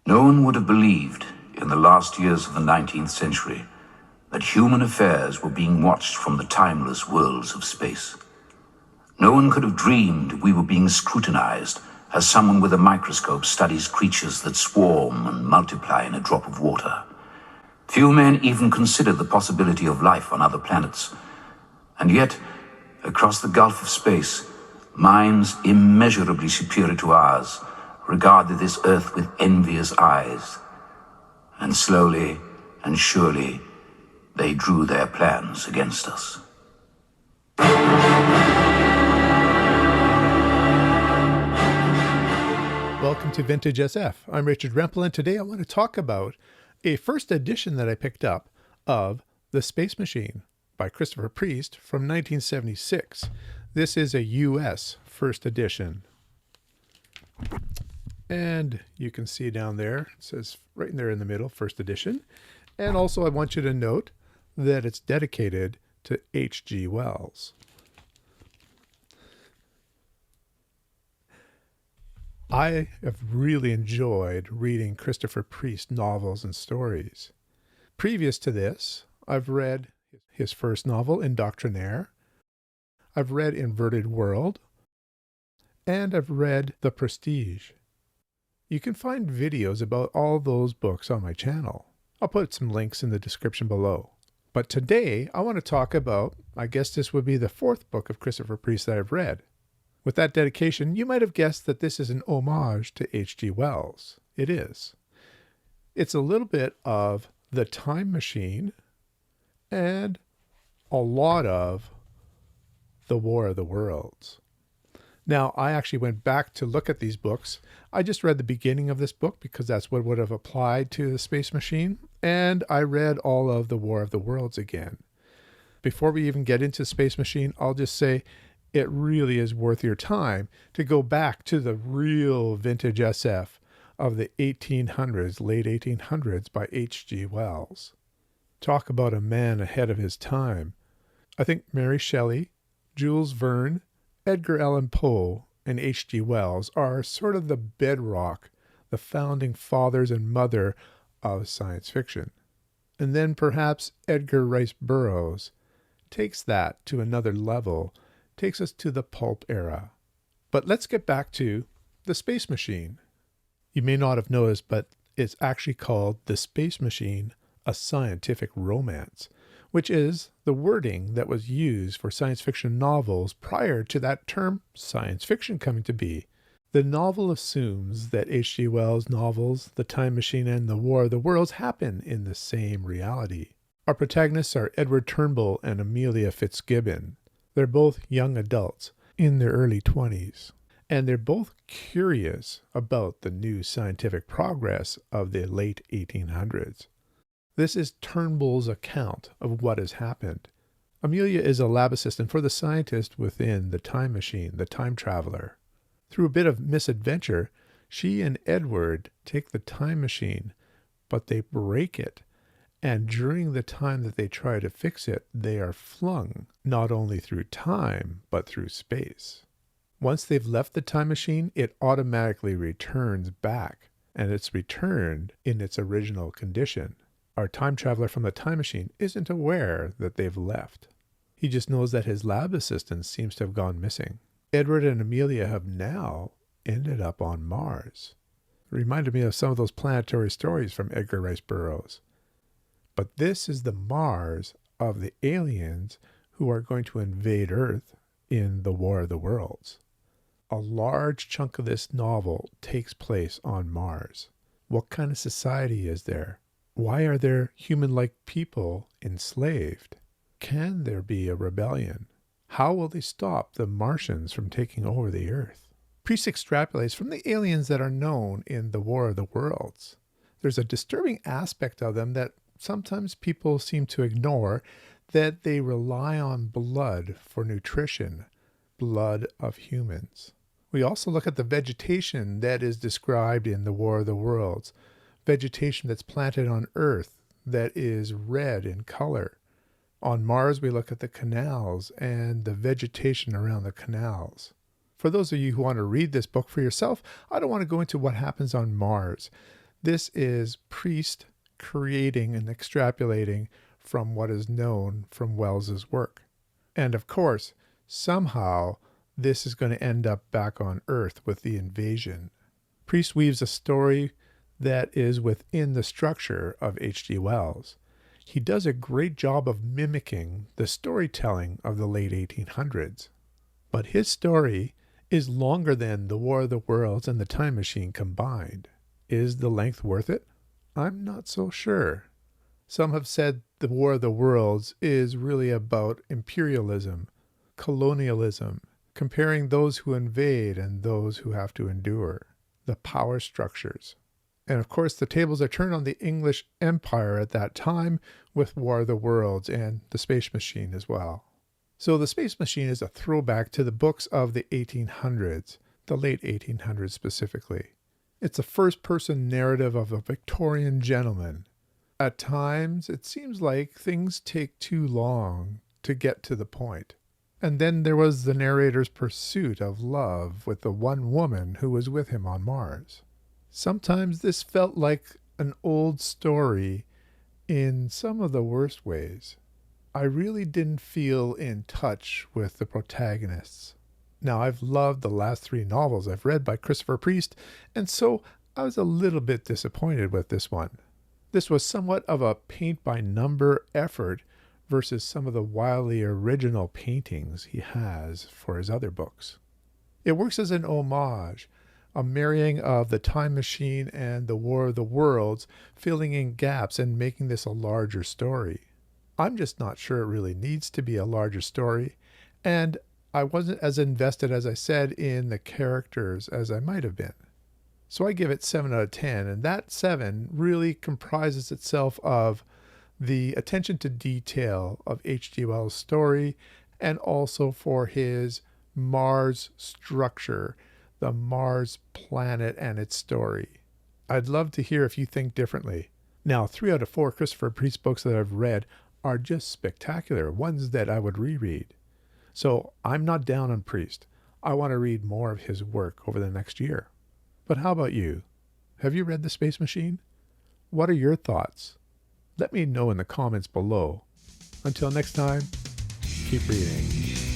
No one would have believed, in the last years of the 19th century, that human affairs were being watched from the timeless worlds of space. No one could have dreamed we were being scrutinized as someone with a microscope studies creatures that swarm and multiply in a drop of water. Few men even considered the possibility of life on other planets. And yet, across the gulf of space, minds immeasurably superior to ours regarded this Earth with envious eyes. And slowly and surely, they drew their plans against us. Welcome to Vintage SF. I'm Richard Rempel, and today I want to talk about a first edition that I picked up of The Space Machine by Christopher Priest from 1976. This is a US first edition. And you can see down there, it says right in there in the middle, first edition. And also I want you to note that it's dedicated to H.G. Wells. I have really enjoyed reading Christopher Priest novels and stories. Previous to this, I've read his first novel, Indoctrinaire. I've read Inverted World. And I've read The Prestige. You can find videos about all those books on my channel. I'll put some links in the description below. But today, I want to talk about, I guess this would be the fourth book of Christopher Priest that I've read. With that dedication, you might have guessed that this is an homage to H.G. Wells. It is. It's a little bit of The Time Machine and a lot of The War of the Worlds. Now, I actually went back to look at these books. I just read the beginning of this book because that's what would have applied to The Space Machine, and I read all of The War of the Worlds again. Before we even get into Space Machine, I'll just say it really is worth your time to go back to the real vintage SF of the 1800s, late 1800s by H.G. Wells. Talk about a man ahead of his time. I think Mary Shelley, Jules Verne, Edgar Allan Poe, and H.G. Wells are sort of the bedrock, the founding fathers and mother of science fiction. And then perhaps Edgar Rice Burroughs takes that to another level, takes us to the pulp era. But let's get back to The Space Machine. You may not have noticed, but it's actually called The Space Machine, a Scientific Romance, which is the wording that was used for science fiction novels prior to that term science fiction coming to be. The novel assumes that H.G. Wells' novels, The Time Machine and The War of the Worlds, happen in the same reality. Our protagonists are Edward Turnbull and Amelia Fitzgibbon. They're both young adults in their early 20s, and they're both curious about the new scientific progress of the late 1800s. This is Turnbull's account of what has happened. Amelia is a lab assistant for the scientist within the time machine, the time traveler. Through a bit of misadventure, she and Edward take the time machine, but they break it. And during the time that they try to fix it, they are flung not only through time, but through space. Once they've left the time machine, it automatically returns back, and it's returned in its original condition. Our time traveler from the time machine isn't aware that they've left. He just knows that his lab assistant seems to have gone missing. Edward and Amelia have now ended up on Mars. It reminded me of some of those planetary stories from Edgar Rice Burroughs. But this is the Mars of the aliens who are going to invade Earth in the War of the Worlds. A large chunk of this novel takes place on Mars. What kind of society is there? Why are there human-like people enslaved? Can there be a rebellion? How will they stop the Martians from taking over the Earth? Priest extrapolates from the aliens that are known in the War of the Worlds. There's a disturbing aspect of them that sometimes people seem to ignore, that they rely on blood for nutrition, blood of humans. We also look at the vegetation that is described in the War of the Worlds. Vegetation that's planted on Earth that is red in color. On Mars, we look at the canals and the vegetation around the canals. For those of you who want to read this book for yourself, I don't want to go into what happens on Mars. This is Priest creating and extrapolating from what is known from Wells's work. And of course, somehow this is going to end up back on Earth with the invasion. Priest weaves a story that is within the structure of H.G. Wells. He does a great job of mimicking the storytelling of the late 1800s. But his story is longer than The War of the Worlds and The Time Machine combined. Is the length worth it? I'm not so sure. Some have said The War of the Worlds is really about imperialism, colonialism, comparing those who invade and those who have to endure, the power structures. And of course, the tables are turned on the English Empire at that time with War of the Worlds and The Space Machine as well. So The Space Machine is a throwback to the books of the 1800s, the late 1800s specifically. It's a first-person narrative of a Victorian gentleman. At times, it seems like things take too long to get to the point. And then there was the narrator's pursuit of love with the one woman who was with him on Mars. Sometimes this felt like an old story in some of the worst ways. I really didn't feel in touch with the protagonists. Now, I've loved the last 3 novels I've read by Christopher Priest, and so I was a little bit disappointed with this one. This was somewhat of a paint-by-number effort versus some of the wildly original paintings he has for his other books. It works as an homage, a marrying of The Time Machine and The War of the Worlds, filling in gaps and making this a larger story. I'm just not sure it really needs to be a larger story, and I wasn't as invested, as I said, in the characters as I might have been. So I give it 7 out of 10, and that 7 really comprises itself of the attention to detail of H.G. Wells' story, and also for his Mars structure, the Mars planet and its story. I'd love to hear if you think differently. Now, 3 out of 4 Christopher Priest books that I've read are just spectacular, ones that I would reread. So I'm not down on Priest. I want to read more of his work over the next year. But how about you? Have you read The Space Machine? What are your thoughts? Let me know in the comments below. Until next time, keep reading.